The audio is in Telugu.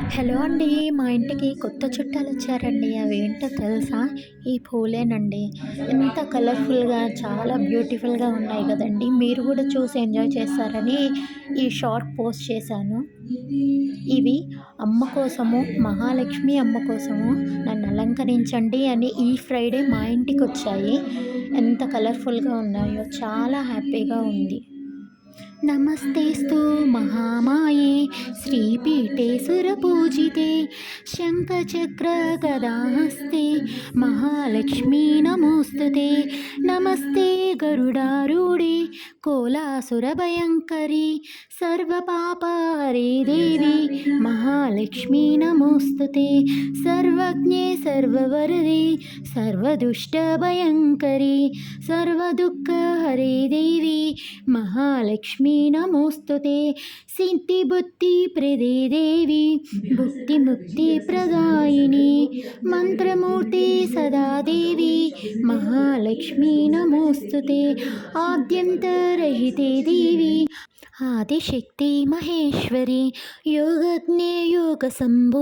హలో అండి. మా ఇంటికి కొత్త చుట్టాలొచ్చారండి. అవేంటో తెలుసా? ఈ పూలేనండి. ఎంత కలర్‌ఫుల్‌గా చాలా బ్యూటిఫుల్‌గా ఉన్నాయి గదండీ! మీరు గూడా చూసి ఎంజాయ్ చేస్తారని ఈ షార్ట్ పోస్ట్ చేశాను. ఇవి అమ్మ కోసము, మహాలక్ష్మి అమ్మ కోసము నన్ను అలంకరించండి అని ఈ ఫ్రైడే మా ఇంటికొచ్చాయి. ఎంత కలర్‌ఫుల్‌గా ఉన్నాయో చాలా హ్యాపీగా ఉంది. నమస్తేస్తు మహామాయే శ్రీపీఠే సురపూజితే శంఖచక్రగదాహస్తే మహాలక్ష్మీ నమోస్తుతే నమస్తే గరుడారూఢే కోలాసురభయంకరి సర్వపాపహరే దేవి మహాలక్ష్మీ నమోస్తుతే సర్వజ్ఞే సర్వవరదే సర్వదుష్టభయంకరి సర్వదుఃఖహరే దేవి మహాలక్ష్మీ నమోస్తుతే సిద్ధిబుద్ధిప్రదే దేవి భుక్తిముక్తిప్రదాయిని మంత్రమూర్తి సదా దేవి మహాలక్ష్మీ నమోస్తుతే ఆద్యంతరహితే దేవి ఆదిశక్తి మహేశ్వరి యోగజ్ఞే యోగ సంభూ